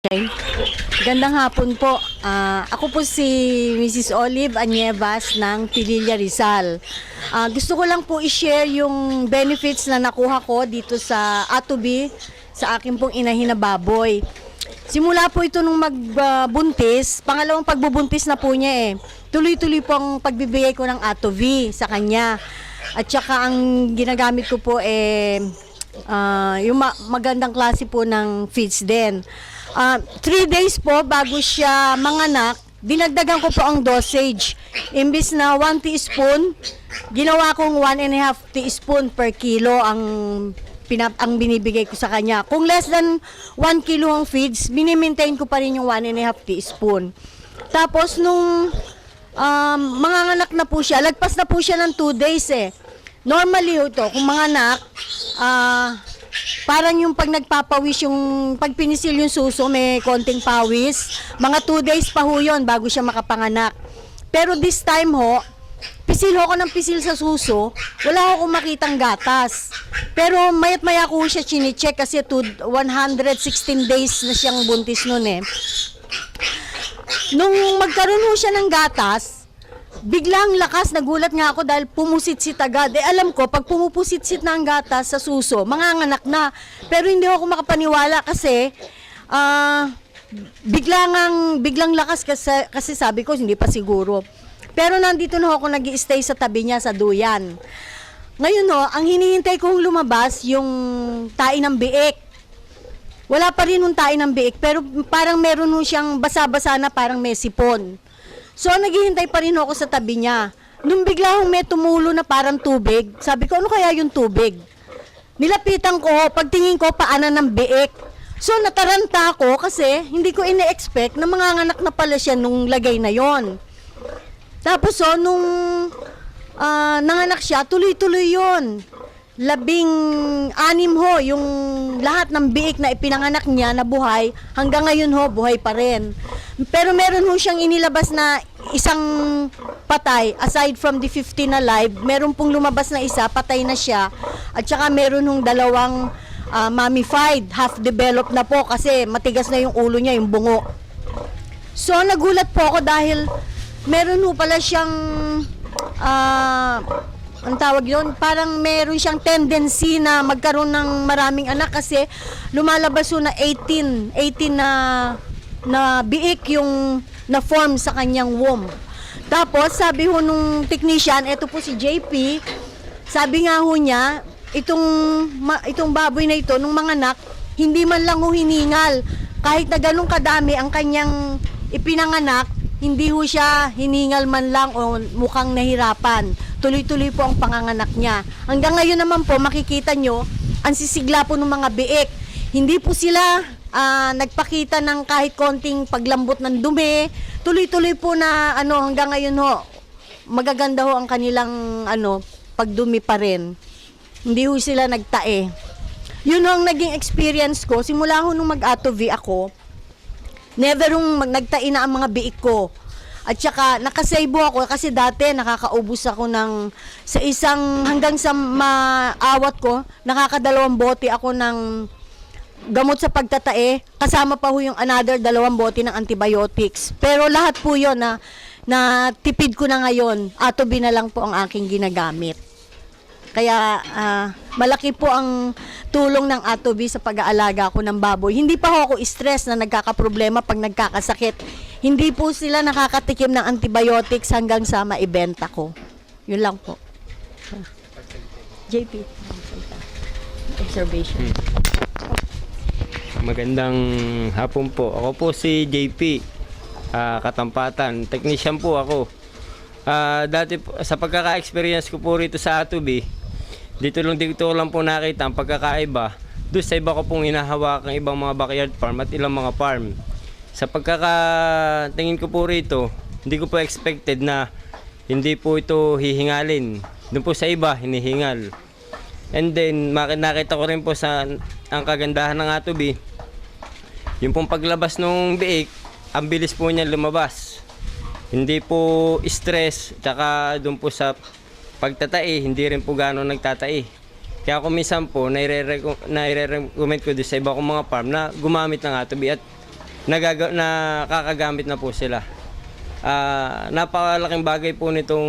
Okay. Gandang hapon po. Ako po si Mrs. Olive Anyevas ng Pililla Rizal. Gusto ko lang po i-share yung benefits na nakuha ko dito sa Atubi sa aking pong inahin na baboy. Simula po ito nung magbuntis, pangalawang pagbubuntis na po niya eh. Tuloy-tuloy po ang pagbibigay ko ng Atubi sa kanya. At saka ang ginagamit ko po yung magandang klase po ng feeds din. 3 days po bago siya manganak, dinagdagan ko po ang dosage. Imbis na 1 teaspoon, ginawa kong 1.5 teaspoon per kilo ang binibigay ko sa kanya. Kung less than 1 kilo ang feeds, minimaintain ko pa rin yung 1.5 teaspoon. Tapos nung manganganak na po siya, lagpas na po siya ng 2 days eh. Normally ito, kung manganak, parang yung pag nagpapawis, yung pag pinisil yung suso, may konting pawis. Mga 2 days pa ho yun bago siya makapanganak. Pero this time ho, pisil ho ko ng pisil sa suso, wala ho akong makitang gatas. Pero mayat maya ko siya chine-check kasi 116 days na siyang buntis nun eh. Nung magkaroon ho siya ng gatas, biglang lakas, nagulat nga ako dahil pumusit-sit agad. Alam ko, pag pumupusit-sit na ang gatas sa suso, manganganak na. Pero hindi ako makapaniwala kasi biglang lakas kasi sabi ko, hindi pa siguro. Pero nandito na ako nag-i-stay sa tabi niya sa duyan. Ngayon ang hinihintay kong lumabas yung tae ng biik. Wala pa rin yung tae ng biik, pero parang meron siyang basa-basa na parang may sipon. So, naghihintay pa rin ako sa tabi niya. Nung bigla may tumulo na parang tubig, sabi ko, ano kaya yung tubig? Nilapitan ko, pagtingin ko, paanan ng biik. So, nataranta ako kasi hindi ko ine-expect na manganganak na pala siya nung lagay na yon. Tapos, nung nanganak siya, tuloy-tuloy yon. 16 ho, yung lahat ng biik na ipinanganak niya na buhay, hanggang ngayon ho, buhay pa rin. Pero meron ho siyang inilabas na isang patay, aside from the 15 na live, meron pong lumabas na isa, patay na siya, at saka meron hong dalawang mummified, half-developed na po kasi matigas na yung ulo niya, yung bungo. So, nagulat po ako dahil meron ho pala siyang ang tawag yun, parang meron siyang tendency na magkaroon ng maraming anak kasi lumalabas yun na 18 na biik yung na-form sa kanyang womb. Tapos, sabi ho nung technician, eto po si JP, sabi nga ho niya, itong baboy na ito, nung manganak, hindi man lang ho hiningal. Kahit na ganun kadami ang kanyang ipinanganak, hindi ho siya hiningal man lang o mukhang nahirapan. Tuloy-tuloy po ang panganganak niya. Hanggang ngayon naman po, makikita nyo, ang sisigla po ng mga biik. Hindi po sila nagpakita ng kahit konting paglambot ng dumi. Tuloy-tuloy po na hanggang ngayon ho, magaganda ho ang kanilang pagdumi pa rin. Hindi ho sila nagtae. Yun ho ang naging experience ko. Simula ho nung mag-Atovi ako, never hong nagtae na ang mga biik ko. At saka nakasaybo ako kasi dati nakakaubos ako sa isang hanggang sa maawat ko, nakakadalawang bote ako ng gamot sa pagtatae, kasama pa ho yung another 2 bote ng antibiotics. Pero lahat po yun na tipid ko na ngayon, Atobi na lang po ang aking ginagamit. Kaya malaki po ang tulong ng Atobi sa pag-aalaga ko ng baboy. Hindi pa ako stress na nagkakaproblema pag nagkakasakit. Hindi po sila nakakatikim ng antibiotics hanggang sa maibenta ko. Yun lang po. JP, observation. Magandang hapon po. Ako po si JP, Katampatan. Technician po ako. Dati po, sa pagkaka-experience ko po rito sa Atobi, dito lang po nakita ang pagkakaiba doon sa iba ko pong hinahawak ng ibang mga backyard farm at ilang mga farm. Sa pagkakatingin ko po rito, hindi ko po expected na hindi po ito hihingalin. Doon po sa iba, hinihingal. And then, nakita ko rin po ang kagandahan ng Atobi, yung pong paglabas ng biik, ang bilis po niya lumabas. Hindi po stress, tsaka doon po sa pagtatae, hindi rin po gano'n nagtatae. Kaya kung minsan po, nai-recommend ko doon sa iba kong mga farm na gumamit ng Atobi at nakakagamit na po sila. Napakalaking bagay po nitong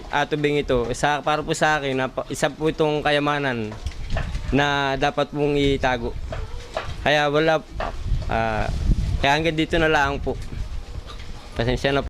atubing ito. Para po sa akin, isa po itong kayamanan na dapat pong itago. Kaya kaya hanggang dito na lang po. Pasensya na po.